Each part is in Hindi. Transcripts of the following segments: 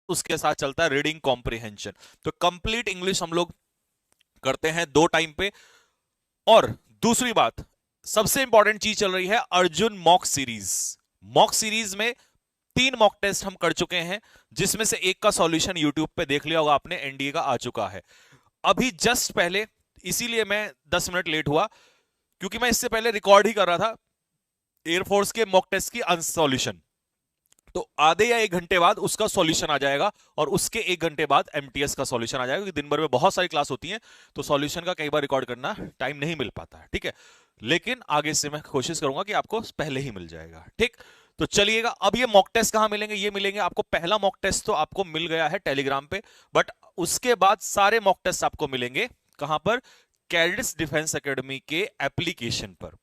उसके साथ चलता है रीडिंग कॉम्प्रिहेंशन। तो कंप्लीट इंग्लिश हम लोग करते हैं 2 टाइम पे। और दूसरी बात, सबसे इंपॉर्टेंट चीज चल रही है Arjun mock series. Mock series में 3 मॉक टेस्ट हम कर चुके हैं, जिसमें से एक का सॉल्यूशन यूट्यूब पे देख लिया होगा आपने, एनडीए का आ चुका है अभी जस्ट पहले। इसीलिए मैं 10 मिनट लेट हुआ, क्योंकि मैं इससे पहले रिकॉर्ड ही कर रहा था एयरफोर्स के मॉक टेस्ट की सॉल्यूशन। तो आधे या 1 घंटे बाद उसका सॉल्यूशन आ जाएगा, और उसके 1 घंटे बाद एमटीएस का सॉल्यूशन आ जाएगा, क्योंकि दिन भर में बहुत सारी क्लास होती है, तो सॉल्यूशन का कई बार रिकॉर्ड करना टाइम नहीं मिल पाता है, ठीक है। लेकिन आगे से मैं कोशिश करूंगा कि आपको पहले ही मिल जाएगा, ठीक। तो चलिएगा, अब ये मॉक टेस्ट कहां मिलेंगे? ये मिलेंगे आपको, पहला मॉक टेस्ट तो आपको मिल गया है टेलीग्राम पे, बट उसके बाद सारे मॉक टेस्ट आपको मिलेंगे कहां पर? कैडेट्स डिफेंस एकेडमी के एप्लीकेशन पर।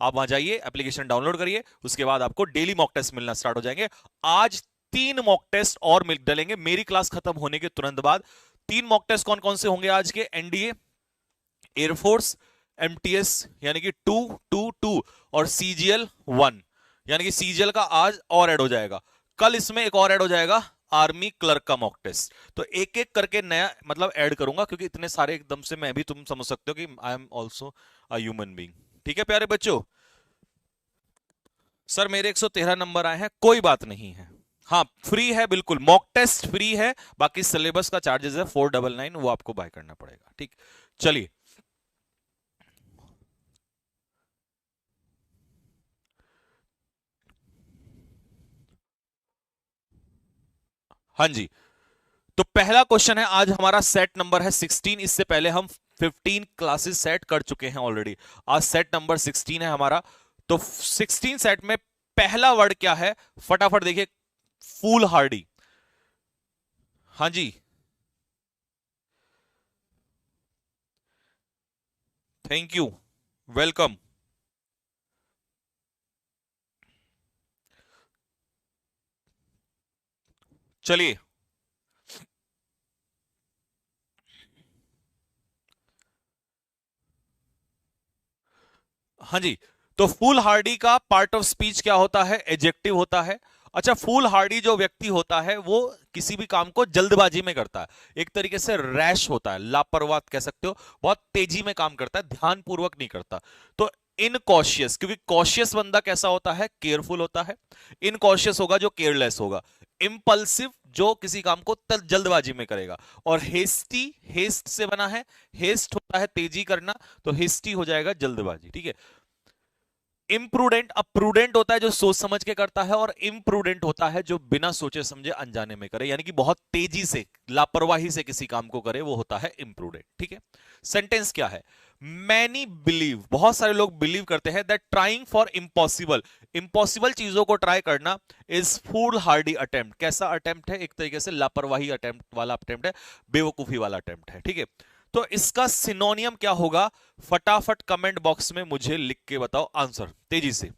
आप वहां जाइए, एप्लीकेशन डाउनलोड करिए, उसके बाद आपको डेली मॉक टेस्ट मिलना स्टार्ट हो जाएंगे। आज 3 मॉक टेस्ट और मिल डलेंगे मेरी क्लास खत्म होने के तुरंत बाद। 3 मॉक टेस्ट कौन कौन से होंगे आज के? एनडीए, एयरफोर्स, एमटीएस यानी कि 222 और सीजीएल 1 यानी कि सीजीएल का आज और ऐड हो जाएगा। कल इसमें एक और ऐड हो जाएगा, आर्मी क्लर्क का मॉक टेस्ट। तो एक एक करके नया मतलब ऐड करूंगा, क्योंकि इतने सारे एकदम से मैं भी, तुम समझ सकते हो कि I am also a human being. ठीक है प्यारे बच्चों। सर मेरे 113 नंबर आए हैं, कोई बात नहीं है। हाँ फ्री है, बिल्कुल मॉक टेस्ट फ्री है, बाकी सिलेबस का चार्जेस है 499, वो आपको बाय करना पड़ेगा, ठीक। चलिए, हाँ जी। तो पहला क्वेश्चन है आज हमारा, सेट नंबर है 16। इससे पहले हम 15 क्लासेस सेट कर चुके हैं ऑलरेडी। आज सेट नंबर 16 है हमारा। तो 16 सेट में पहला वर्ड क्या है? फटाफट देखिए, फूल हार्डी। हाँ जी, थैंक यू, वेलकम। चलिए, हाँ जी। तो फूल हार्डी का पार्ट ऑफ स्पीच क्या होता है? एडजेक्टिव होता है। अच्छा, फूल हार्डी जो व्यक्ति होता है वो किसी भी काम को जल्दबाजी में करता है, एक तरीके से रैश होता है, लापरवाह कह सकते हो, बहुत तेजी में काम करता है, ध्यानपूर्वक नहीं करता। तो इनकॉशियस, क्योंकि कॉशियस बंदा कैसा होता है? केयरफुल होता है। इनकॉशियस होगा जो केयरलेस होगा। इंपल्सिव जो किसी काम को जल्दबाजी में करेगा। और हेस्टी, हेस्ट से बना है, हेस्ट होता है तेजी करना, तो हेस्टी हो जाएगा जल्दबाजी, ठीक है। इम्प्रूडेंट, अब प्रूडेंट होता है जो सोच समझ के करता है, और इम्प्रूडेंट होता है जो बिना सोचे समझे अनजाने में करे, यानी कि बहुत तेजी से, लापरवाही से किसी काम को करे, वो होता है इम्प्रूडेंट, ठीक है। सेंटेंस क्या है? मैनी बिलीव, बहुत सारे लोग बिलीव करते हैं that trying for impossible, impossible चीजों को ट्राई करना इज फूल हार्डी अटेम्प्ट। कैसा अटेम्प्ट है? एक तरीके से लापरवाही अटेम्प्ट वाला अटेम्प्ट है, बेवकूफी वाला अटेम्प्ट है, ठीक है। तो इसका सिनोनियम क्या होगा? फटाफट कमेंट बॉक्स में मुझे लिख के बताओ आंसर तेजी से,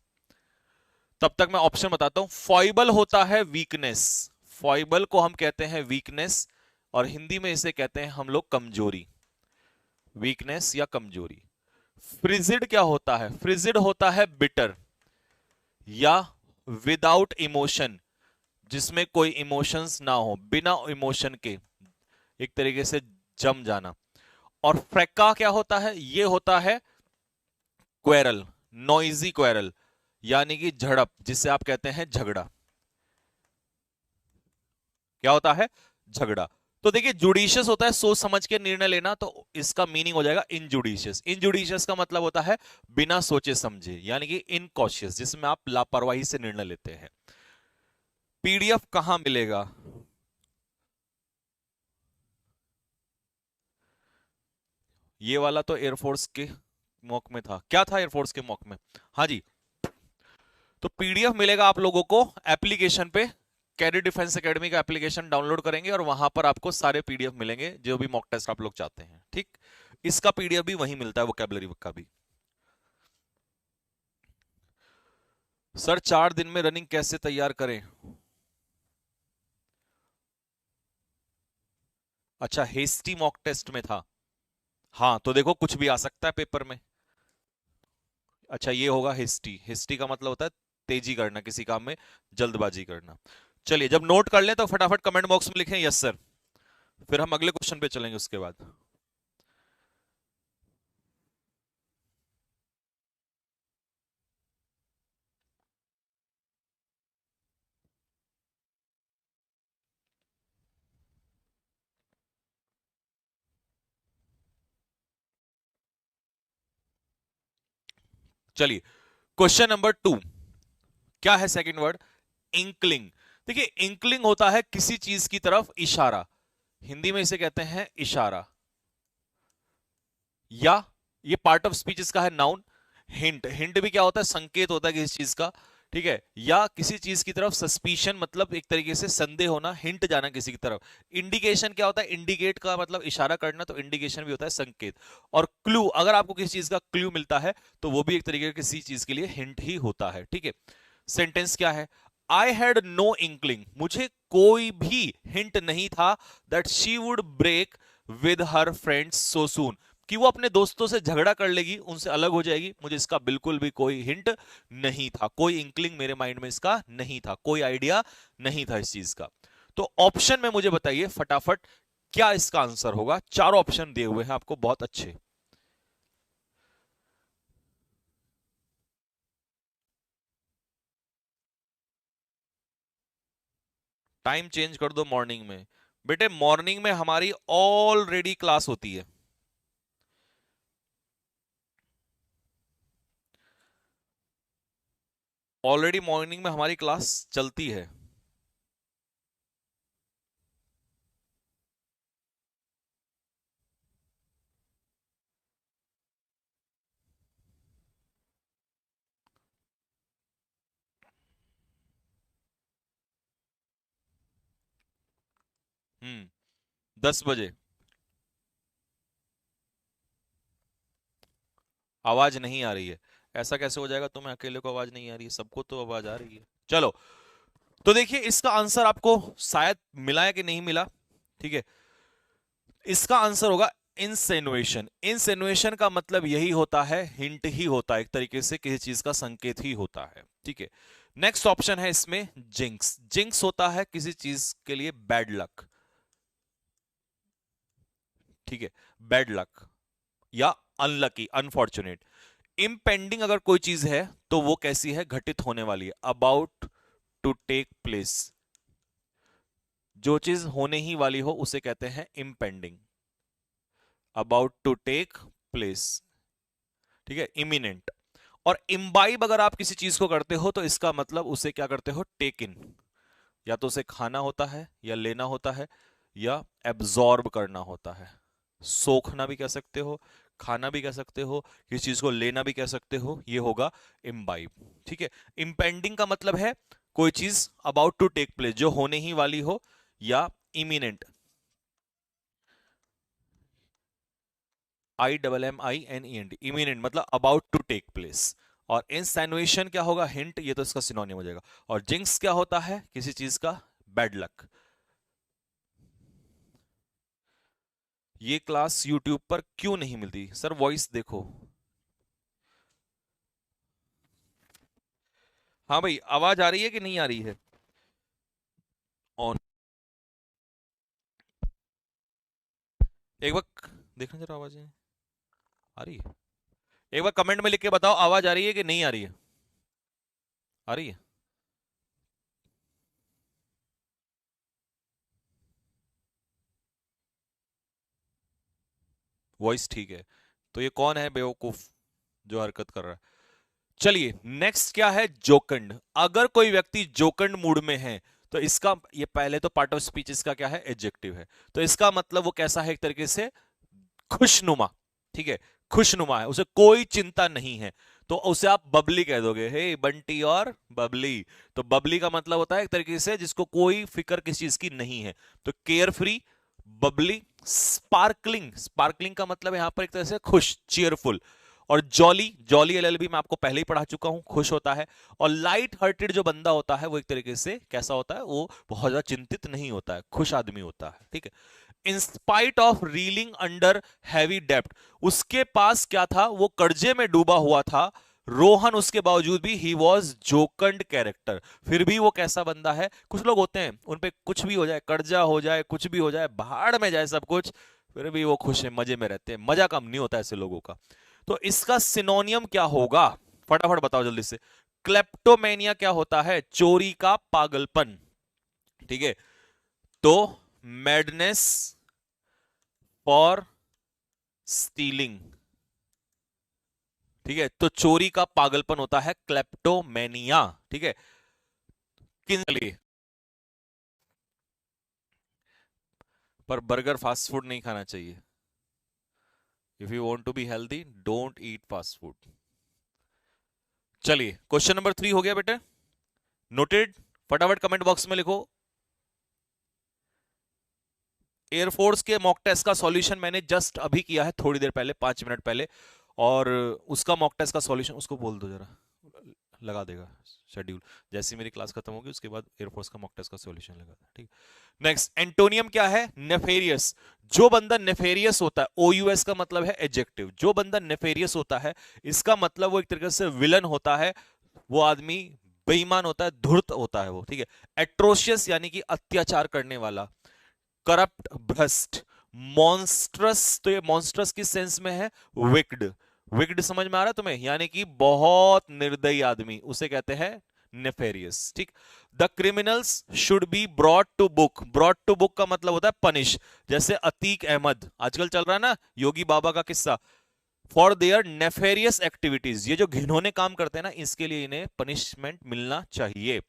तब तक मैं ऑप्शन बताता हूं। फॉइबल होता है वीकनेस, फॉइबल को हम कहते हैं वीकनेस, और हिंदी में इसे कहते हैं हम लोग कमजोरी, वीकनेस या कमजोरी। फ्रिजिड क्या होता है? फ्रिजिड होता है बिटर या विदाउट इमोशन, जिसमें कोई इमोशंस ना हो, बिना इमोशन के एक तरीके से जम जाना। और फ्रैक्का क्या होता है? ये होता है क्वेरल, नॉइजी क्वेरल, यानी कि झड़प, जिसे आप कहते हैं झगड़ा। क्या होता है? झगड़ा। तो देखिए, जुडिशियस होता है सोच समझ के निर्णय लेना, तो इसका मीनिंग हो जाएगा इनजुडिशियस। इनजुडिशियस का मतलब होता है बिना सोचे समझे, यानी कि इनकॉशियस, जिसमें आप लापरवाही से निर्णय लेते हैं। पीडीएफ कहां मिलेगा? ये वाला तो एयरफोर्स के मॉक में था। क्या था एयरफोर्स के मॉक में? हाँ जी। तो पीडीएफ मिलेगा आप लोगों को एप्लीकेशन पे, कैडेट डिफेंस एकेडमी का एप्लीकेशन डाउनलोड करेंगे और वहां पर आपको सारे पीडीएफ मिलेंगे जो भी मॉक टेस्ट आप लोग चाहते हैं, ठीक। इसका पीडीएफ भी वहीं मिलता है, वोकैबुलरी का भी। सर 4 दिन में रनिंग कैसे तैयार करें? अच्छा, हेस्टी मॉक टेस्ट में था। हाँ तो देखो, कुछ भी आ सकता है पेपर में। अच्छा, ये होगा हिस्ट्री। हिस्ट्री का मतलब होता है तेजी करना, किसी काम में जल्दबाजी करना। चलिए, जब नोट कर लें तो फटाफट कमेंट बॉक्स में लिखें यस सर, फिर हम अगले क्वेश्चन पे चलेंगे उसके बाद। चलिए, क्वेश्चन नंबर 2, क्या है सेकंड वर्ड? इंकलिंग। देखिए, इंकलिंग होता है किसी चीज की तरफ इशारा, हिंदी में इसे कहते हैं इशारा, या ये पार्ट ऑफ स्पीच इसका है नाउन। हिंट, हिंट भी क्या होता है? संकेत होता है किसी चीज का, ठीक है। या किसी चीज की तरफ सस्पिशन, मतलब एक तरीके से संदेह होना, हिंट जाना किसी की तरफ। इंडिकेशन क्या होता है? इंडिकेट का मतलब इशारा करना, तो इंडिकेशन भी होता है संकेत। और क्लू, अगर आपको किसी चीज का क्लू मिलता है तो वो भी एक तरीके से किसी चीज के लिए हिंट ही होता है, ठीक है। सेंटेंस क्या है? आई हैड नो इंकलिंग, मुझे कोई भी हिंट नहीं था, that she would break with her friends so soon, कि वो अपने दोस्तों से झगड़ा कर लेगी, उनसे अलग हो जाएगी। मुझे इसका बिल्कुल भी कोई हिंट नहीं था, कोई इंकलिंग मेरे माइंड में इसका नहीं था, कोई आइडिया नहीं था इस चीज का। तो ऑप्शन में मुझे बताइए फटाफट क्या इसका आंसर होगा। चारों ऑप्शन दिए हुए हैं आपको बहुत अच्छे। टाइम चेंज कर दो मॉर्निंग में। बेटे, मॉर्निंग में हमारी ऑलरेडी क्लास होती है। ऑलरेडी मॉर्निंग में हमारी क्लास चलती है। हम्म, 10 बजे। आवाज नहीं आ रही है? ऐसा कैसे हो जाएगा? तुम्हें अकेले को आवाज नहीं आ रही है? सबको तो आवाज आ रही है। चलो, तो देखिए इसका आंसर आपको शायद मिला है कि नहीं मिला, ठीक है। इसका आंसर होगा इंसेनुएशन। इंसेनुएशन का मतलब यही होता है, हिंट ही होता है, एक तरीके से किसी चीज का संकेत ही होता है, ठीक है। नेक्स्ट ऑप्शन है इसमें जिंक्स। जिंक्स होता है किसी चीज के लिए बैड लक, ठीक है, बैड लक या अनलकी, अनफॉर्चुनेट। इम्पेंडिंग अगर कोई चीज है तो वो कैसी है? घटित होने वाली है, अबाउट टू टेक प्लेस। जो चीज होने ही वाली हो उसे कहते हैं impending, about to take place, ठीक है, इमिनेंट। और इम्बाइब अगर आप किसी चीज को करते हो तो इसका मतलब उसे क्या करते हो? टेक इन, या तो उसे खाना होता है या लेना होता है या एब्जॉर्ब करना होता है। सोखना भी कह सकते हो, खाना भी कह सकते हो, किसी चीज को लेना भी कह सकते हो, ये होगा इम्बाइब, ठीक है। इम्पेंडिंग का मतलब है कोई चीज अबाउट टू टेक प्लेस, जो होने ही वाली हो, या इमिनेंट, IMMINENT, इमिनेंट मतलब अबाउट टू टेक प्लेस। और इंसैनुएशन क्या होगा? हिंट, ये तो इसका सिनोनिम हो जाएगा। और जिंक्स क्या होता है? किसी चीज का बैड लक। ये क्लास यूट्यूब पर क्यों नहीं मिलती सर? वॉइस देखो। हाँ भाई, आवाज आ रही है कि नहीं आ रही है? ऑन, एक बार देखना जरा, आवाज आ रही है? एक बार कमेंट में लिख के बताओ आवाज आ रही है कि नहीं आ रही है। आ रही है? वॉइस ठीक है। तो ये कौन है बेवकूफ जो हरकत कर रहा है? चलिए, नेक्स्ट क्या है? जोकंड। अगर कोई व्यक्ति जोकंड मूड में है तो इसका, ये पहले तो पार्ट ऑफ स्पीच इसका क्या है? एडजेक्टिव है। तो इसका मतलब वो कैसा है? एक तरीके से खुशनुमा, ठीक है, खुशनुमा है, उसे कोई चिंता नहीं है। तो उसे आप बबली कह दोगे, हे बंटी और बबली। तो बबली का मतलब होता है एक तरीके से जिसको कोई फिक्र किसी चीज की नहीं है। तो care free, Babli. Sparkling, sparkling का मतलब यहां पर एक तरह से खुश, चीयरफुल। और जॉली, जॉली एलएलबी मैं आपको पहले ही पढ़ा चुका हूं, खुश होता है। और लाइट हार्टेड जो बंदा होता है वो एक तरीके से कैसा होता है? वो बहुत ज्यादा चिंतित नहीं होता है, खुश आदमी होता है, ठीक है। In spite of reeling under heavy डेप्ट, उसके पास क्या था? वो कर्जे में डूबा हुआ था, रोहन उसके बावजूद भी ही वॉज जोकंड कैरेक्टर, फिर भी वो कैसा बंदा है। कुछ लोग होते हैं उन पे कुछ भी हो जाए, कर्जा हो जाए, कुछ भी हो जाए, भाड़ में जाए सब कुछ, फिर भी वो खुश है, मजे में रहते हैं, मजा कम नहीं होता ऐसे लोगों का। तो इसका सिनोनियम क्या होगा, फटाफट बताओ जल्दी से। क्लेप्टोमेनिया क्या होता है, चोरी का पागलपन, ठीक है। तो मैडनेस फॉर स्टीलिंग, ठीक है, तो चोरी का पागलपन होता है क्लेप्टोमेनिया, ठीक है। किन लिए, पर बर्गर फास्ट फूड नहीं खाना चाहिए। If you want to be healthy don't eat fast food. चलिए क्वेश्चन नंबर 3 हो गया बेटे, नोटेड। फटाफट कमेंट बॉक्स में लिखो। एयरफोर्स के मॉक टेस्ट का सॉल्यूशन मैंने जस्ट अभी किया है, थोड़ी देर पहले, 5 मिनट पहले, और उसका मॉक टेस्ट का सॉल्यूशन उसको बोल दो जरा, लगा देगा शेड्यूल। जैसे मेरी क्लास खत्म होगी उसके बाद एयरफोर्स का मॉक टेस्ट का सॉल्यूशन लगा देगा, ठीक। नेक्स्ट, एंटोनियम क्या है, नेफेरियस। जो बंदा नेफेरियस होता है, ओयूएस का मतलब है एडजेक्टिव, जो बंदा नेफेरियस होता है इसका मतलब वो एक तरीके से विलन होता है, वो आदमी बेईमान होता है, धूर्त होता है वो, ठीक है। एट्रोशियस यानी कि अत्याचार करने वाला, करप्ट भ्रष्ट, मॉन्स्ट्रस, तो ये मॉन्स्ट्रस किस सेंस में है, विक्ड। विक्ड समझ में आ रहा है तुम्हें, यानी कि बहुत निर्दयी आदमी, उसे कहते हैं नेफेरियस, ठीक। The criminals should be brought to book, brought to book का मतलब होता है पनिश, जैसे अतीक अहमद, आजकल चल रहा है ना योगी बाबा का किस्सा, फॉर देयर नेफेरियस एक्टिविटीज, ये जो घिनौने काम करते हैं ना, इसके लिए इन्हें पनिशमेंट मिलना चाहिए।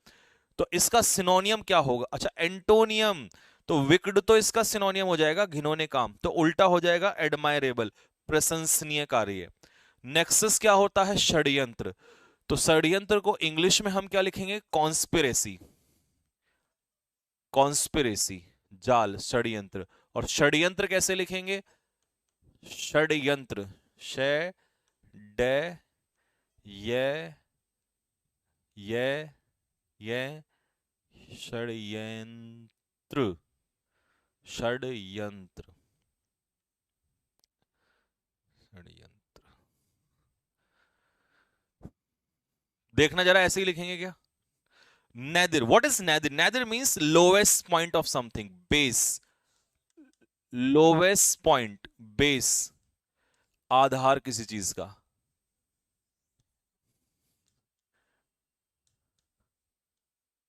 तो इसका सिनोनियम क्या होगा, अच्छा एंटोनियम, तो विक्ड तो इसका सिनोनियम हो जाएगा घिनौने काम, तो उल्टा हो जाएगा एडमायरेबल, प्रशंसनीय कार्य। नेक्सस क्या होता है, षड्यंत्र, तो षड्यंत्र को इंग्लिश में हम क्या लिखेंगे, कॉन्स्पिरेसी, कॉन्स्पिरेसी, जाल, षड्यंत्र। और षड्यंत्र कैसे लिखेंगे, षड्यंत्र, श ड ये षड्यंत्र, षड्यंत्र, षड्यंत्र, देखना जरा ऐसे ही लिखेंगे क्या। Nether, what is nether, nether means lowest point of something, base, lowest point, base, आधार किसी चीज का।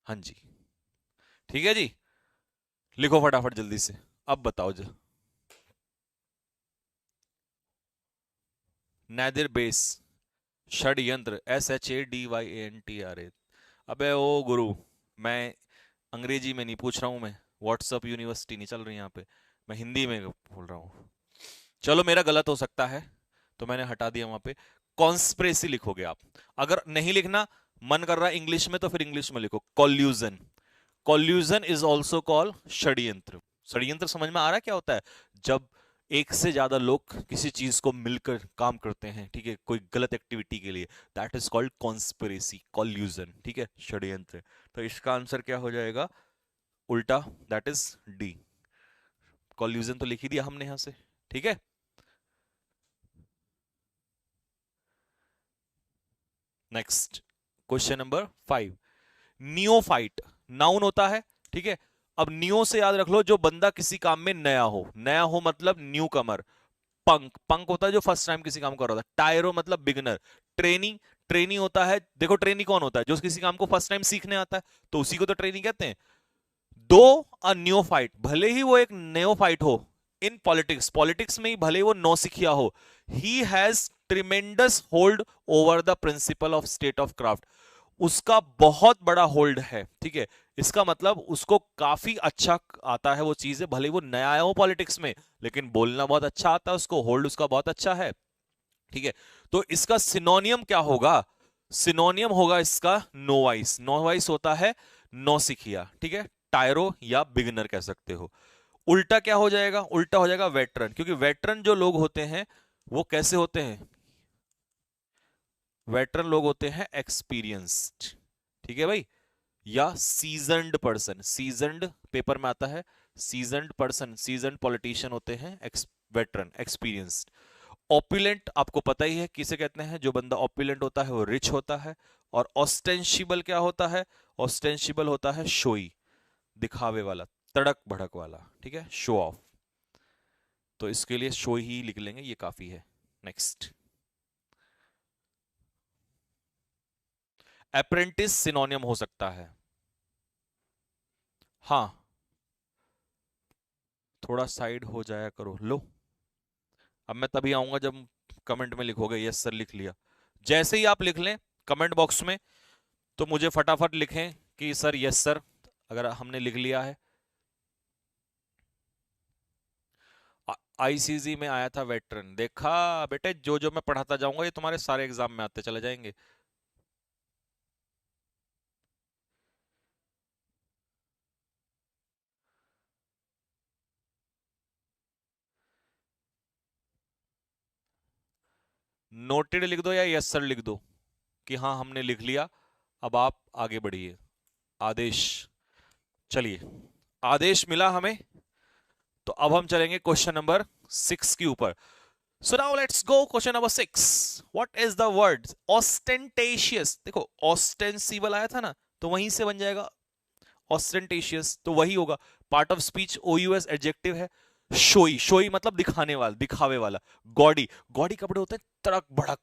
हाँ जी, ठीक है जी, लिखो फटाफट जल्दी से, अब बताओ जी। नेदर बेस, षड्यंत्र, SHADYANTR। अबे ओ गुरु, मैं अंग्रेजी में नहीं पूछ रहा हूं, मैं व्हाट्सअप यूनिवर्सिटी नहीं चल रही यहाँ पे, मैं हिंदी में बोल रहा हूँ। चलो मेरा गलत हो सकता है तो मैंने हटा दिया वहां पे, कॉन्स्पिरेसी लिखोगे आप। अगर नहीं लिखना मन कर रहा है इंग्लिश में तो फिर इंग्लिश में लिखो, collusion, collusion is also called षड्यंत्र। षड्यंत्र समझ में आ रहा है क्या होता है, जब एक से ज्यादा लोग किसी चीज को मिलकर काम करते हैं, ठीक है, कोई गलत एक्टिविटी के लिए, that is called conspiracy, collusion, ठीक है, षड्यंत्र। तो इसका आंसर क्या हो जाएगा, उल्टा, दैट इज डी। कॉल्यूजन तो लिख ही दिया हमने यहां से, ठीक है। Next, question number 5, neophyte, noun होता है, ठीक है। अब नियो से याद रख लो, जो बंदा किसी काम में नया हो, नया हो मतलब न्यू कमर। पंक, पंक होता है जो फर्स्ट टाइम किसी काम कर रहा था। टायरो मतलब बिगनर। ट्रेनी, ट्रेनी होता है, देखो ट्रेनी कौन होता है, जो किसी काम को फर्स्ट टाइम सीखने आता है, तो उसी को तो ट्रेनी कहते हैं। दो अ न्योफाइट, भले ही वो एक नेओफाइट हो इन पॉलिटिक्स, पॉलिटिक्स में ही भले ही वो नौसिखिया हो, he has tremendous hold over the principle of state of craft, उसका बहुत बड़ा होल्ड है, ठीक है। इसका मतलब उसको काफी अच्छा आता है वो चीजें, भले वो नया आया हो पॉलिटिक्स में, लेकिन बोलना बहुत अच्छा आता है उसको, होल्ड उसका बहुत अच्छा है, ठीक है। तो इसका सिनोनियम क्या होगा, सिनोनियम होगा इसका नोवाइस, नोवाइस होता है नौसिखिया, ठीक है, टायरो या बिगिनर कह सकते हो। उल्टा क्या हो जाएगा, उल्टा हो जाएगा वेटरन, क्योंकि वेटरन जो लोग होते हैं वो कैसे होते हैं, वेटरन लोग होते हैं एक्सपीरियंस्ड, ठीक है भाई, या सीजनड पर्सन, सीजनड पेपर में आता है, सीजनड पर्सन, सीजनड पॉलिटिशियन होते हैं वेटरन, एक्सपीरियंस्ड। ऑपुलेंट आपको पता ही है किसे कहते हैं, जो बंदा ऑपुलेंट होता है वो रिच होता है। और ऑस्टेंशिबल क्या होता है? ऑस्टेंशिबल होता है शोई, दिखावे वाला, तड़क भड़क वाला, ठीक है, शो ऑफ। तो इसके लिए शो ही लिख लेंगे, ये काफी है। नेक्स्ट, अप्रेंटिस सिनोनियम हो सकता है। हाँ, थोड़ा साइड हो जाया करो। लो, अब मैं तभी आऊंगा जब कमेंट में लिखोगे यस सर लिख लिया। जैसे ही आप लिख लें कमेंट बॉक्स में, तो मुझे फटाफट लिखें कि सर यस सर, अगर हमने लिख लिया है। आईसीजी में आया था वेटरन, देखा बेटे, जो जो मैं पढ़ाता जाऊंगा ये तुम्हारे सारे एग्जाम में आते चले जाएंगे। नोटेड लिख दो या यस सर लिख दो कि हाँ हमने लिख लिया, अब आप आगे बढ़िए। आदेश, चलिए, आदेश मिला हमें, तो अब हम चलेंगे क्वेश्चन नंबर 6 के ऊपर। So now let's go question number 6. What is the word ostentatious? देखो ostensible आया था ना, तो वहीं से बन जाएगा ostentatious, तो वही होगा। Part of speech OUS adjective है। शोई, शोई मतलब दिखाने वाला, दिखावे वाला। गॉडी, गॉडी कपड़े होते हैं तड़क भड़क,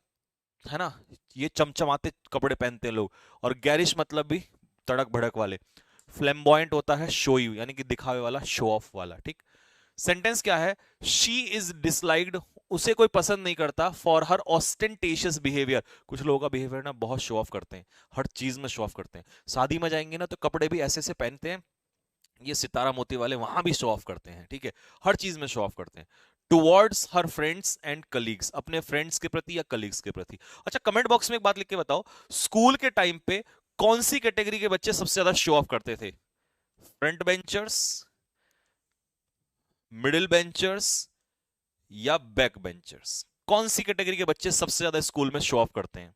है ना, ये चमचमाते कपड़े पहनते हैं लोग। और गैरिश मतलब भी तड़क भड़क वाले। फ्लैम्बॉयंट होता है शोई, यानी कि दिखावे वाला, शो ऑफ वाला, ठीक। सेंटेंस क्या है? शी इज डिसलाइक्ड, उसे कोई पसंद नहीं करता, फॉर हर ऑस्टेंटेशियस बिहेवियर। कुछ लोगों का बिहेवियर ना बहुत शो ऑफ करते हैं, हर चीज में शो ऑफ करते हैं। शादी में जाएंगे ना तो कपड़े भी ऐसे से पहनते हैं, ये सितारा मोती वाले, वहां भी शो ऑफ करते हैं, ठीक है, हर चीज में शो ऑफ करते हैं। Towards her friends and colleagues, अपने फ्रेंड्स के प्रति या कलीग्स के प्रति। अच्छा, कमेंट बॉक्स में एक बात लिख के बताओ, स्कूल के टाइम पे कौन सी कैटेगरी के बच्चे सबसे ज्यादा शो ऑफ करते थे? फ्रंट बेंचर्स, मिडिल बेंचर्स या बैक बेंचर्स? कौन सी कैटेगरी के बच्चे सबसे ज्यादा स्कूल में शो ऑफ करते हैं?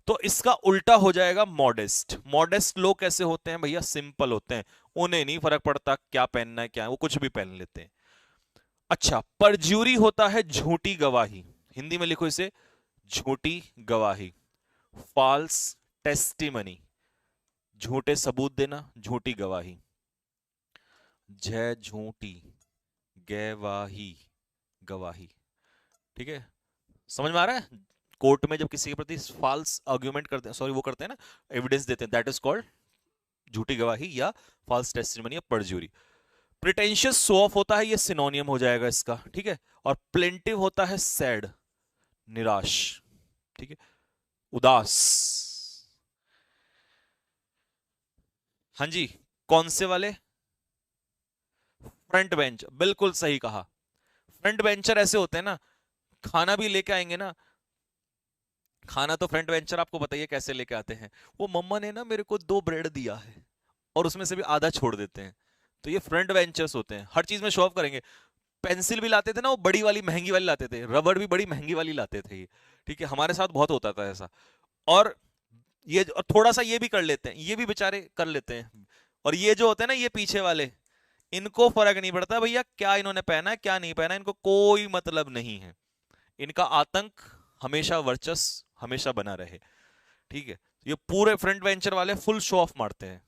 तो इसका उल्टा हो जाएगा मॉडेस्ट। मॉडेस्ट लोग कैसे होते हैं भैया? सिंपल होते हैं, उन्हें नहीं फर्क पड़ता क्या पहनना है क्या है, वो कुछ भी पहन लेते हैं। अच्छा, परज्यूरी होता है झूठी गवाही, हिंदी में लिखो इसे, झूठी गवाही। फॉल्स टेस्टिमनी, झूठे सबूत देना, झूठी गवाही। जय झूठी गवाही, गवाही, ठीक है, समझ में आ रहा है? कोर्ट में जब किसी के प्रति फॉल्स आर्ग्यूमेंट करते हैं, सॉरी वो करते हैं ना, एविडेंस देते हैं, दैट इज कॉल्ड झूठी गवाही या फॉल्स टेस्टिमनी या परज्यूरी। प्रिटेंशियस शो ऑफ होता है, ये सिनोनियम हो जाएगा इसका, ठीक है। और प्लेंटिव होता है सैड, निराश, ठीक है, उदास। हाँ जी, कौन से वाले? फ्रंट बेंच, बिल्कुल सही कहा। फ्रंट बेंचर ऐसे होते हैं ना, खाना भी लेके आएंगे ना, खाना तो फ्रंट बेंचर आपको बताइए कैसे लेके आते हैं, वो मम्मा ने ना मेरे को 2 ब्रेड दिया है, और उसमें से भी आधा छोड़ देते हैं। तो ये फ्रंट बेंचर्स होते हैं, हर चीज में शो ऑफ करेंगे। पेंसिल भी लाते थे ना, वो बड़ी वाली महंगी वाली लाते थे, रबड़ भी बड़ी महंगी वाली लाते थे ये, ठीक है, हमारे साथ बहुत होता था ऐसा। और ये और थोड़ा सा ये भी कर लेते हैं, ये भी बेचारे कर लेते हैं। और ये जो होते हैं ना, ये पीछे वाले, इनको फर्क नहीं पड़ता भैया क्या इन्होंने पहना है क्या नहीं पहना, इनको कोई मतलब नहीं है, इनका आतंक हमेशा वर्चस्व हमेशा बना रहे, ठीक है। ये पूरे फ्रंट वेंचर वाले फुल शो ऑफ मारते हैं।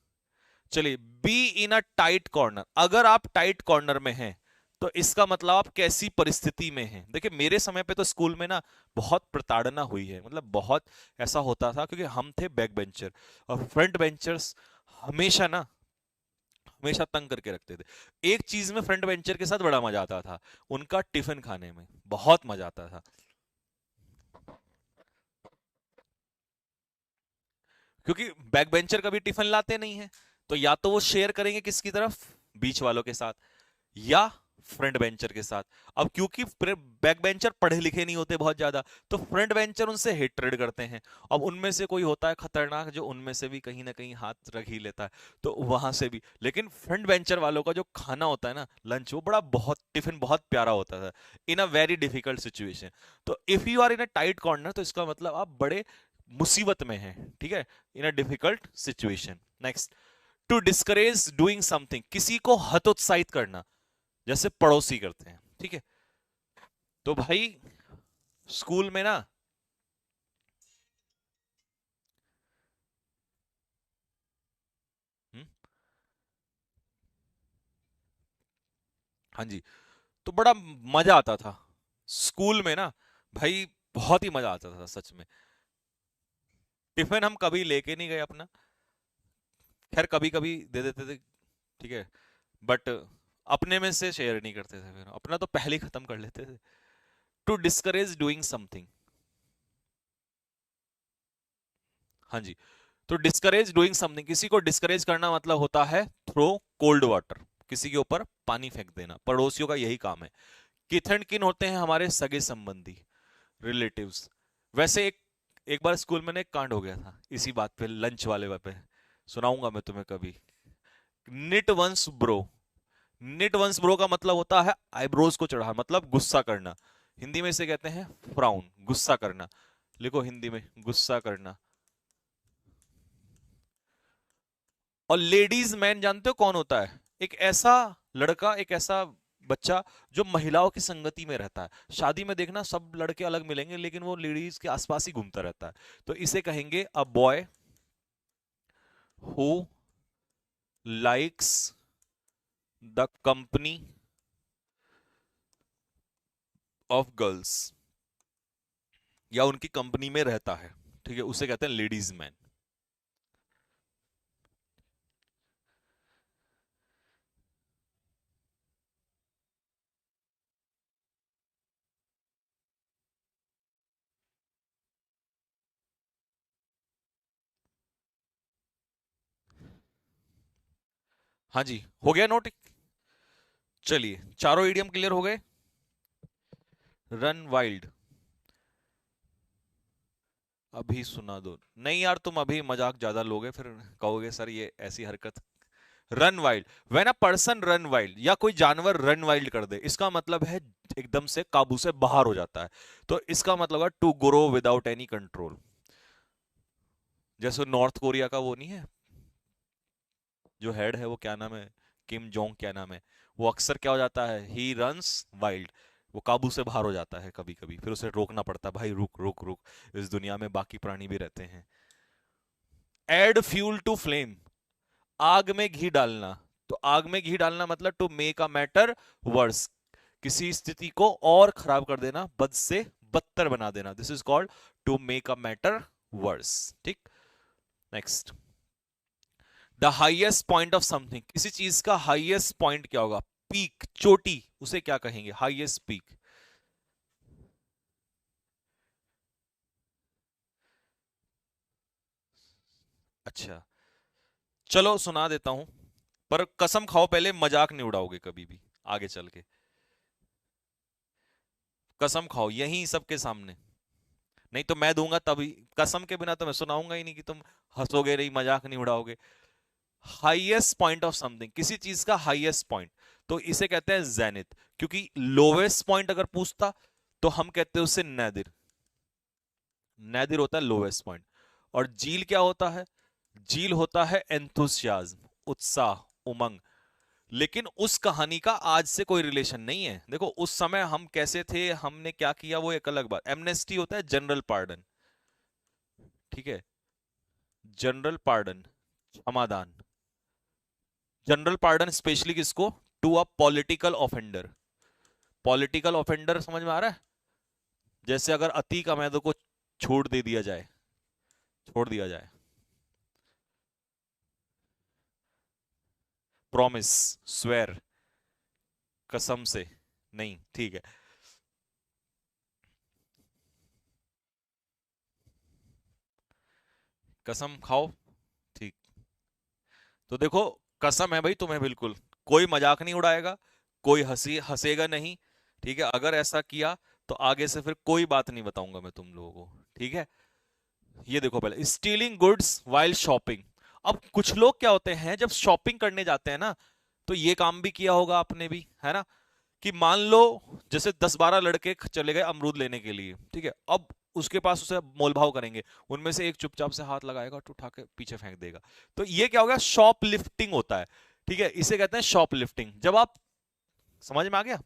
चलिए, be in a tight corner, अगर आप टाइट कॉर्नर में हैं तो इसका मतलब आप कैसी परिस्थिति में हैं। देखिए, मेरे समय पे तो स्कूल में ना बहुत प्रताड़ना हुई है, मतलब बहुत ऐसा होता था, क्योंकि हम थे बैक बेंचर और फ्रंट बेंचर्स हमेशा ना, हमेशा तंग करके रखते थे। एक चीज में फ्रंट बेंचर के साथ बड़ा मजा आता था, उनका टिफिन खाने में बहुत मजा आता था, क्योंकि बैक बेंचर कभी टिफिन लाते नहीं है, तो या तो वो शेयर करेंगे किसकी तरफ, बीच वालों के साथ, या फ्रंट बेंचर के साथ। अब क्योंकि बैक बेंचर पढ़े लिखे नहीं होते बहुत ज्यादा, तो फ्रंट बेंचर उनसे हेट्रेड करते हैं। अब उनमें से कोई होता है खतरनाक, जो उनमें से भी कहीं ना कहीं हाथ रख ही लेता है, तो वहां से भी। लेकिन फ्रंट बेंचर वालों का जो खाना होता है ना, लंच, वो बड़ा बहुत टिफिन बहुत प्यारा होता था in a very difficult situation. तो if you are in a tight corner, तो इसका मतलब आप बड़े मुसीबत में हैं, ठीक है, in a difficult situation. Next, to discourage doing something, किसी को हतोत्साहित करना, जैसे पड़ोसी करते हैं, ठीक है। तो भाई स्कूल में ना, हम्म, हाँ जी, तो बड़ा मजा आता था स्कूल में ना भाई, बहुत ही मजा आता था सच में। टिफिन हम कभी लेके नहीं गए अपना, खैर कभी कभी दे देते थे, ठीक है, बट अपने में से शेयर नहीं करते थे, फिर अपना तो पहले ही खत्म कर लेते थे। टू डिस्करेज डूइंग समथिंग, हाँ जी, तो डिस्करेज डूइंग समथिंग, किसी को डिस्करेज करना मतलब होता है थ्रो कोल्ड वाटर, किसी के ऊपर पानी फेंक देना, पड़ोसियों का यही काम है। किथ एंड किन होते हैं हमारे सगे संबंधी, रिलेटिव्स। वैसे एक एक बार स्कूल में ना एक कांड हो गया था इसी बात पे, लंच वाले पे, सुनाऊंगा मैं तुम्हें कभी। Knit one's brow, knit one's brow का मतलब होता है आईब्रोज को चढ़ा, मतलब गुस्सा करना। हिंदी में इसे कहते हैं फ्राउन, गुस्सा करना। लिखो हिंदी में, गुस्सा करना। और लेडीज मैन जानते हो कौन होता है? एक ऐसा लड़का, एक ऐसा बच्चा जो महिलाओं की संगति में रहता है। शादी में देखना सब लड़के अलग मिलेंगे, लेकिन वो लेडीज के आसपास ही घूमता रहता है। तो इसे कहेंगे a boy who likes the company of girls, या उनकी कंपनी में रहता है, ठीक है, उसे कहते हैं लेडीज मैन। हाँ जी, हो गया नोट? चलिए, चारों इडियम क्लियर हो गए। रन वाइल्ड, अभी सुना दो। नहीं यार, तुम अभी मजाक ज्यादा लोगे, फिर कहोगे सर ये ऐसी हरकत। Run wild, when a person run wild, या कोई जानवर रन वाइल्ड कर दे, इसका मतलब है एकदम से काबू से बाहर हो जाता है। तो इसका मतलब है to grow without any control. जैसे नॉर्थ कोरिया का वो नहीं है, जो हेड है, वो क्या नाम है, किम जोंग क्या नाम है, वो अक्सर क्या हो जाता है, ही रन्स वाइल्ड, वो काबू से बाहर हो जाता है कभी कभी, फिर उसे रोकना पड़ता है, भाई रुक रुक रुक, इस दुनिया में बाकी प्राणी भी रहते हैं। एड फ्यूल टू फ्लेम, आग में घी डालना। तो आग में घी डालना मतलब to make a matter worse, किसी स्थिति को और खराब कर देना, बद से बदतर बना देना, this is called to make a matter worse. ठीक, next. The highest point of something, किसी चीज का हाइएस्ट पॉइंट क्या होगा? पीक, चोटी, उसे क्या कहेंगे? Highest peak. अच्छा, चलो सुना देता हूं, पर कसम खाओ पहले मजाक नहीं उड़ाओगे कभी भी आगे चल के। कसम खाओ यहीं सबके सामने, नहीं तो मैं दूंगा तभी। कसम के बिना तो मैं सुनाऊंगा ही नहीं कि तुम हंसोगे नहीं, मजाक नहीं उड़ाओगे। हाईएस्ट पॉइंट ऑफ समथिंग, किसी चीज का हाईएस्ट पॉइंट, तो इसे कहते हैं जेनिथ। क्योंकि लोवेस्ट पॉइंट अगर पूछता तो हम कहते हैं उसे नैदिर, नैदिर होता है लोवेस्ट पॉइंट। और जील क्या होता है? जील होता है एंथुसियाज्म, उत्साह, उमंग। लेकिन उस कहानी का आज से कोई रिलेशन नहीं है। देखो उस समय हम कैसे थे, हमने क्या किया, वो एक अलग बात। एमनेस्टी होता है जनरल पार्डन, ठीक है, जनरल पार्डन, क्षमादान। जनरल पार्डन स्पेशली किसको? To a political offender. Political offender समझ में आ रहा है? जैसे अगर अतीक अहमद को छोड़ दे दिया जाए, छोड़ दिया जाए, प्रॉमिस, स्वेर, कसम से, नहीं, ठीक है, कसम खाओ, ठीक। तो देखो, कसम है भाई तुम्हें, बिल्कुल कोई मजाक नहीं उड़ाएगा, कोई हंसी हंसेगा नहीं, ठीक है? अगर ऐसा किया तो आगे से फिर कोई बात नहीं बताऊंगा मैं तुम लोगों को, ठीक है? ये देखो, पहले स्टीलिंग गुड्स वाइल शॉपिंग। अब कुछ लोग क्या होते हैं, जब शॉपिंग करने जाते हैं ना, तो ये काम भी किया होगा आपने भी, है ना, कि मान लो जैसे 10-12 लड़के चले गए अमरूद लेने के लिए, ठीक है, अब उसके पास उसे मोलभाव करेंगे, उनमें से एक चुपचाप से हाथ लगाएगा तो उठा के पीछे फेंक देगा। तो ये क्या हो गया? शॉप लिफ्टिंग होता है, ठीक है, इसे कहते हैं शॉप लिफ्टिंग। जब आप, समझ में आ गया?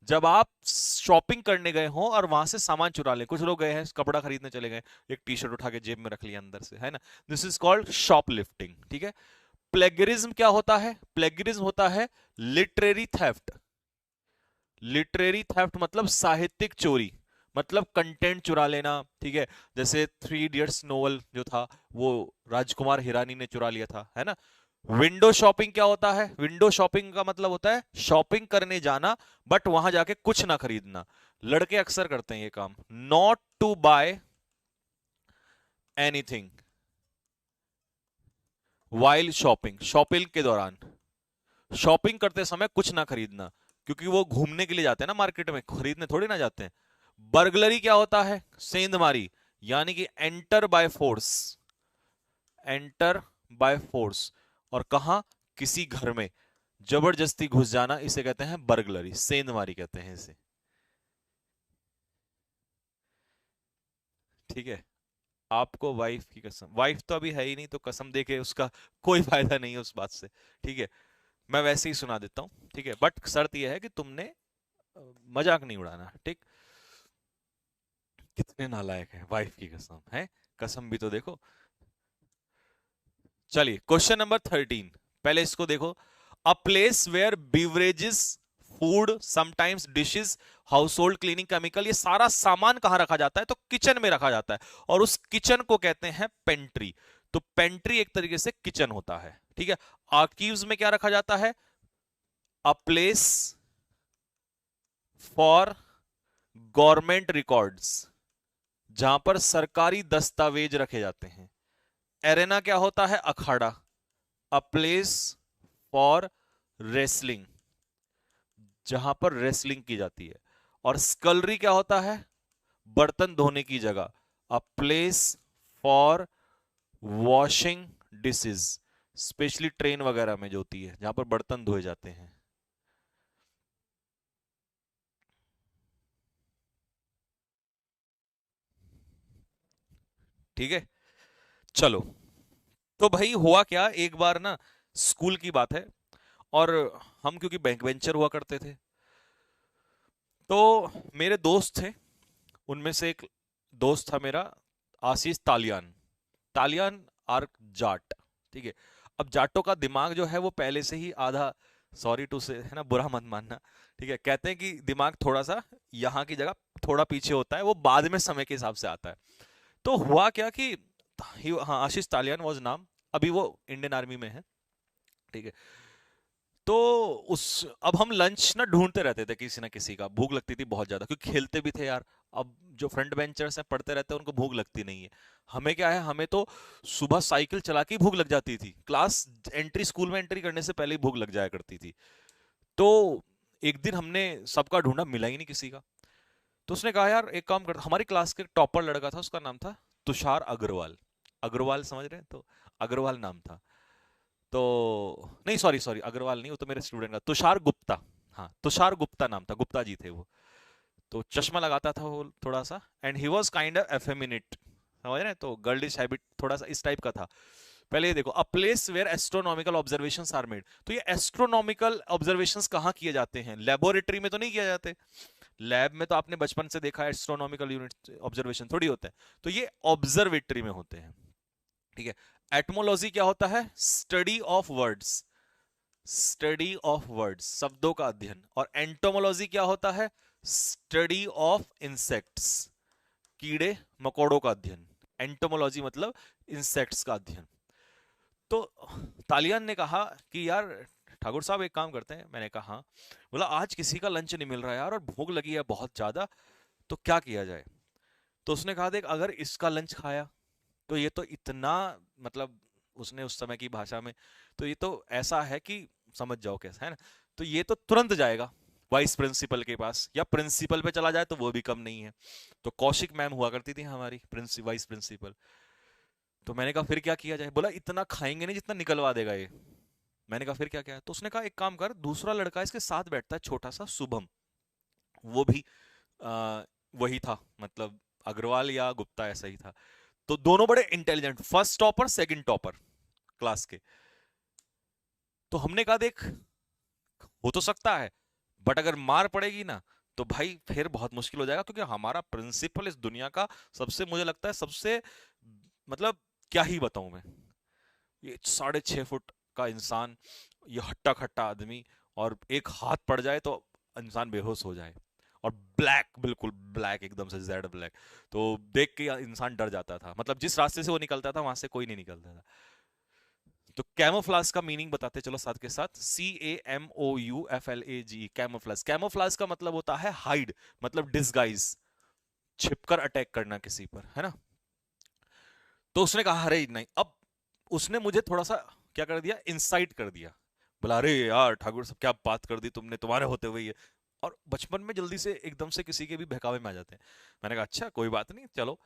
जब आप शॉपिंग करने गए हो और वहां से सामान चुरा ले, कुछ लोग गए हैं कपड़ा खरीदने चले गए, एक टी शर्ट उठा के जेब में रख लिया अंदर से, है ना, दिस इज कॉल्ड शॉपलिफ्टिंग, ठीक है। प्लेगरिज्म क्या होता है? प्लेगरिज्म होता है लिटरेरी थेफ्ट। लिटरेरी थेफ्ट मतलब साहित्यिक चोरी, मतलब कंटेंट चुरा लेना, ठीक है। जैसे 3 इडियट्स नोवेल जो था वो राजकुमार हिरानी ने चुरा लिया था, है ना। विंडो शॉपिंग क्या होता है? विंडो शॉपिंग का मतलब होता है शॉपिंग करने जाना बट वहां जाके कुछ ना खरीदना। लड़के अक्सर करते हैं ये काम, not to buy anything while shopping, shopping के दौरान, शॉपिंग करते समय कुछ ना खरीदना, क्योंकि वो घूमने के लिए जाते हैं ना मार्केट में, खरीदने थोड़ी ना जाते हैं। बर्गलरी क्या होता है? सेंधमारी, यानी कि enter by force, enter by force. और कहा? किसी घर में जबरदस्ती घुस जाना, इसे कहते हैं बर्गलरी, सेंधमारी कहते हैं इसे, ठीक है। आपको वाइफ की कसम, वाइफ तो अभी है ही नहीं तो कसम देके उसका कोई फायदा नहीं है उस बात से, ठीक है। मैं वैसे ही सुना देता हूं, ठीक है, बट शर्त यह है कि तुमने मजाक नहीं उड़ाना, ठीक। कितने नालायक हैं, वाइफ की कसम है, कसम भी तो देखो। चलिए क्वेश्चन नंबर 13, पहले इसको देखो। A place where beverages, food, sometimes dishes, household cleaning chemical, ये सारा सामान कहां रखा जाता है? तो किचन में रखा जाता है, और उस किचन को कहते हैं पेंट्री। तो पेंट्री एक तरीके से किचन होता है, ठीक है। आर्कीव्स में क्या रखा जाता है? A place for government records, जहां पर सरकारी दस्तावेज रखे जाते हैं। एरेना क्या होता है? अखाड़ा। अ प्लेस फॉर रेसलिंग, जहां पर रेसलिंग की जाती है। और स्कलरी क्या होता है? बर्तन धोने की जगह। A place for washing dishes, specially train वगैरह में जो होती है जहां पर बर्तन धोए जाते हैं। ठीक है, चलो। तो भाई हुआ क्या, एक बार ना स्कूल की बात है, और हम क्योंकि बैंक बेंचर हुआ करते थे, तो मेरे दोस्त थे, उनमें से एक दोस्त था मेरा आशीष तालियान, तालियान आर जाट, ठीक है। अब जाटों का दिमाग जो है वो पहले से ही आधा, सॉरी टू से, है ना, बुरा मत मानना, ठीक है, कहते हैं कि दिमाग थोड़ा सा यहाँ की जगह थोड़ा पीछे होता है, वो बाद में समय के हिसाब से आता है। तो हुआ क्या कि हाँ, आशीष तालियान वॉज नाम, अभी वो इंडियन आर्मी में है, ठीक है। तो उस, अब हम लंच ना ढूंढते रहते थे, किसी ना किसी का, भूख लगती थी बहुत ज्यादा, क्योंकि खेलते भी थे यार। अब जो फ्रंट बेंचर्स हैं पढ़ते रहते हैं उनको भूख लगती नहीं है, हमें क्या है, हमें तो सुबह साइकिल चला के ही भूख लग जाती थी, क्लास एंट्री, स्कूल में एंट्री करने से पहले ही भूख लग जाया करती थी। तो एक दिन हमने सबका ढूंढा, मिला ही नहीं किसी का। तो उसने कहा यार एक काम कर, हमारी क्लास के टॉपर लड़का था, उसका नाम था तुषार अग्रवाल, अग्रवाल समझ रहे हैं, तो अग्रवाल नाम था। तो नहीं, सॉरी सॉरी, अग्रवाल नहीं, वो तो मेरे स्टूडेंट का, तुषार गुप्ता, हाँ तुषार गुप्ता नाम था, गुप्ता जी थे वो। तो चश्मा लगाता था वो थोड़ा सा, and he was kind of effeminate, समझ रहे हैं, तो गर्लिश हैबिट थोड़ा सा इस टाइप का था। पहले ये देखो, a place where astronomical observations are made, तो ये एस्ट्रोनॉमिकल ऑब्जर्वेशंस कहाँ किए जाते हैं? लेबोरेटरी में तो नहीं किए जाते, लैब में तो आपने बचपन से देखा है एस्ट्रोनॉमिकल यूनिट ऑब्जर्वेशन थोड़ी होते हैं, तो ये ऑब्जर्वेटरी में होते हैं, ठीक है। एटमोलॉजी क्या होता है? Study of words, study of words, शब्दों का अध्ययन। और एंटोमोलॉजी क्या होता है? स्टडी ऑफ इंसेक्ट्स, कीड़े मकोड़ों का अध्ययन। एंटोमोलॉजी मतलब इंसेक्ट्स का अध्ययन। तो तालियान ने कहा कि यार ठाकुर साहब एक काम करते हैं, मैंने कहा हाँ। बोला आज किसी का लंच नहीं मिल रहा है यार, और भूख लगी है बहुत ज्यादा, तो क्या किया जाए? तो उसने कहा देख, अगर इसका लंच खाया तो ये तो इतना, मतलब उसने उस समय की भाषा में, तो ये तो ऐसा है कि समझ जाओ कैसा है ना, तो ये तो तुरंत जाएगा वाइस प्रिंसिपल के पास, या प्रिंसिपल पे चला जाए तो वो भी कम नहीं है। तो कौशिक मैम हुआ करती थी हमारी वाइस प्रिंसिपल। तो मैंने कहा फिर क्या किया जाए? बोला इतना खाएंगे नहीं जितना निकलवा देगा ये। मैंने कहा फिर क्या क्या है? तो उसने कहा एक काम कर, दूसरा लड़का इसके साथ बैठता है छोटा सा, शुभम, वो भी वही था, मतलब अग्रवाल या गुप्ता ऐसा ही था। तो दोनों बड़े intelligent, first topper second topper class के। तो हमने कहा देख, हो तो सकता है, बट अगर मार पड़ेगी ना तो भाई फिर बहुत मुश्किल हो जाएगा, क्योंकि हमारा प्रिंसिपल इस दुनिया का सबसे, मुझे लगता है सबसे, मतलब क्या ही बताऊं मैं, ये 6.5 फुट का इंसान, ये हट्टा खट्टा आदमी, और एक हाथ पड़ जाए तो इंसान बेहोश हो जाए, और ब्लैक, बिल्कुल ब्लैक, एकदम से जेड ब्लैक। तो देख के इंसान डर जाता था, मतलब जिस रास्ते से वो निकलता था वहां से कोई नहीं निकलता था। तो कैमोफ्लाज का मीनिंग बताते चलो साथ के साथ, CAMOUFLAG, कैमोफ्लाज। कैमोफ्लाज का मतलब होता है हाइड, मतलब डिसगाइज, छिपकर अटैक करना किसी पर, है ना। तो उसने कहा अरे नहीं, अब उसने मुझे थोड़ा सा क्या कर दिया, इंसाइट कर दिया, बोला अरे यार ठाकुर साहब क्या बात कर दी तुमने, तुम्हारे होते हुए ये। और बचपन में जल्दी से एकदम से किसी के भी बहकावे में आ जाते हैं। मैंने कहा अच्छा कोई बात नहीं चलो।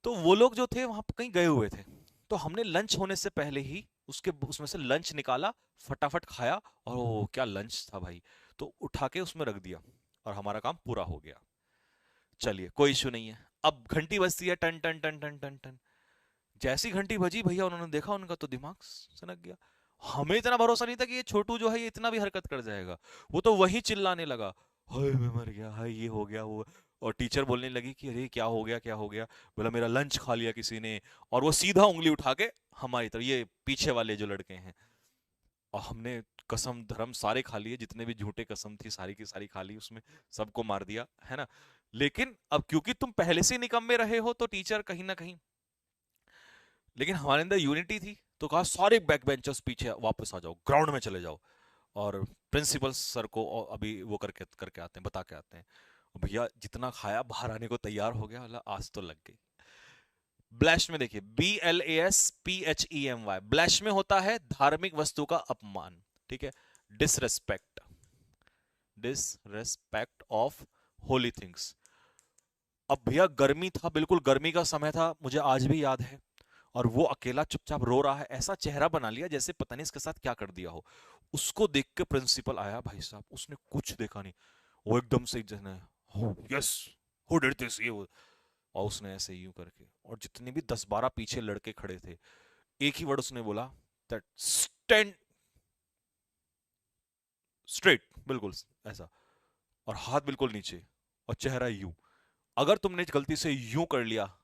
तो वो लोग जो थे वहां कहीं गए हुए थे, तो हमने लंच होने से पहले ही उसके उसमें से लंच निकाला, फटाफट खाया, और ओ क्या लंच था भाई। तो उठा के उसमें रख दिया, और हमारा काम पूरा हो गया। चलिए कोई इशू नहीं है। अब घंटी बजती है, टन टन टन टन टन टन। जैसी घंटी बजी भैया, उन्होंने देखा, उनका तो दिमाग सनक गया। हमें इतना भरोसा नहीं था कि ये छोटू जो है ये इतना भी हरकत कर जाएगा। वो तो वही चिल्लाने लगा, हाय मैं मर गया, हाय ये हो गया वो। और टीचर बोलने लगी कि अरे क्या हो गया क्या हो गया। बोला मेरा लंच खा लिया किसी ने। और वो सीधा उंगली उठा के हमारी तरफ, ये पीछे वाले जो लड़के हैं, और हमने कसम धर्म सारे खा लिए, जितने भी झूठे कसम थी सारी की सारी खा ली उसमें, सबको मार दिया, है ना। लेकिन अब क्योंकि तुम पहले से निकम्मे रहे हो, तो टीचर कहीं ना कहीं, लेकिन हमारे अंदर यूनिटी थी, तो कहा सारे बैक बेंचर्स पीछे वापस आ जाओ, ग्राउंड में चले जाओ, और प्रिंसिपल सर को अभी वो करके करके आते हैं, बता के आते हैं। और भैया जितना खाया बाहर आने को तैयार हो गया, अल्लाह आज तो लग गई। ब्लैश में देखिए, BLASPHEMY, ब्लैश में होता है धार्मिक वस्तु का अपमान, ठीक है, disrespect, disrespect of Holi things. अब भैया गर्मी था, बिल्कुल गर्मी का समय था, मुझे आज भी याद है। और वो अकेला चुपचाप रो रहा है, ऐसा चेहरा बना लिया जैसे पता नहीं इसके साथ क्या कर दिया हो। उसको देख के प्रिंसिपल आया भाई साहब, उसने कुछ देखा नहीं, वो एकदम से जने, यस, हु डिड दिस, ये वो। और उसने ऐसे यूं करके, और जितने भी 10-12 पीछे लड़के खड़े थे, एक ही वर्ड उसने बोला, दैट स्टैंड स्ट्रेट, बिल्कुल ऐसा, और हाथ बिल्कुल नीचे, और चेहरा यूं। अगर तुमने गलती से यूं कर लिया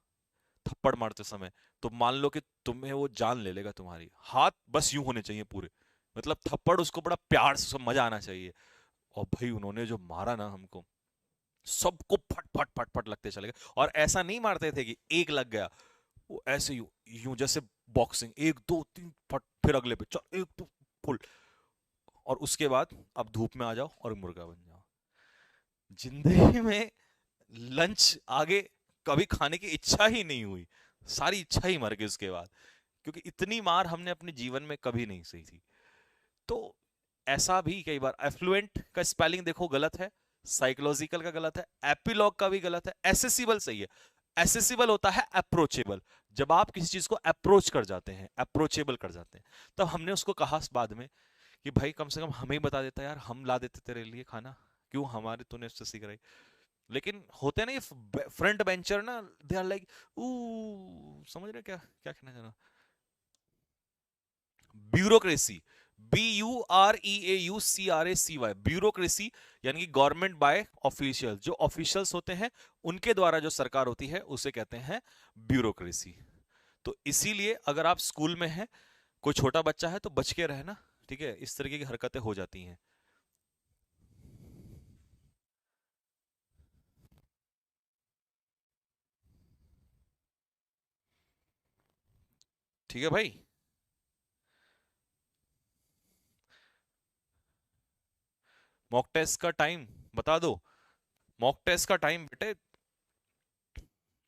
थप्पड़ मारते समय, तो मान लो कि तुम्हें वो जान ले लेगा तुम्हारी। हाथ बस यूं होने चाहिए पूरे, मतलब थप्पड़ उसको बड़ा प्यार से, मजा आना चाहिए। और भाई उन्होंने जो मारा ना हमको, सबको फट फट फट फट लगते चले गए। और ऐसा नहीं मारते थे कि एक लग गया, वो ऐसे यूं यूं जैसे बॉक्सिंग, 1 2 3 फट, फिर अगले पे चल, एक तो फुल। और उसके बाद अब धूप में आ जाओ और मुर्गा बन जाओ। जिंदगी में लंच आगे कभी खाने की इच्छा ही नहीं हुई, सारी इच्छा ही मर गई उसके बाद, क्योंकि इतनी मार हमने अपने जीवन में कभी नहीं सही थी। तो ऐसा भी कई बार, एफ्लुएंट का स्पेलिंग देखो गलत है, साइकोलॉजिकल का गलत है, एपिलॉग का भी गलत है, एसेसिबल सही है। एसेसिबल होता है अप्रोचेबल, जब आप किसी चीज को अप्रोच कर जाते हैं, अप्रोचेबल कर जाते हैं। तब हमने उसको कहा बाद में कि भाई कम से कम हमें ही बता देता यार, हम ला देते तेरे लिए खाना, क्यों हमारे तूने उससे कराई। लेकिन होते हैं ना ये फ्रंट बेंचर ना, दे आर लाइक, समझ रहे क्या क्या कहना चाह रहा। ब्यूरोक्रेसी, BUREAUCRACY, ब्यूरोक्रेसी, यानी कि गवर्नमेंट बाय ऑफिशियल, जो ऑफिशियल्स होते हैं उनके द्वारा जो सरकार होती है उसे कहते हैं ब्यूरोक्रेसी। तो इसीलिए अगर आप स्कूल में हैं, कोई छोटा बच्चा है तो बच के रहना, ठीक है, इस तरीके की हरकतें हो जाती हैं। ठीक है भाई। मॉक टेस्ट का टाइम बता दो। मॉक टेस्ट का टाइम बेटे,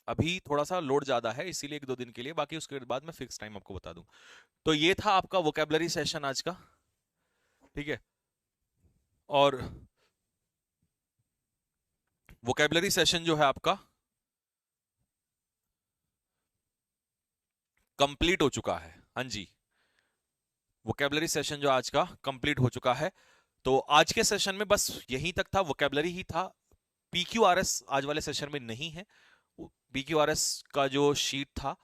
अभी थोड़ा सा लोड ज्यादा है इसीलिए 1-2 दिन के लिए, बाकी उसके बाद मैं फिक्स टाइम आपको बता दूं। तो ये था आपका वोकेबलरी सेशन आज का, ठीक है। और वोकेबलरी सेशन जो है आपका कंप्लीट हो चुका है, हाँ जी। वोकेबलरी सेशन जो आज का कंप्लीट हो चुका है। तो आज के सेशन में बस यहीं तक था, वोकेबलरी ही था। PQRS आज वाले सेशन में नहीं है। PQRS का जो शीट था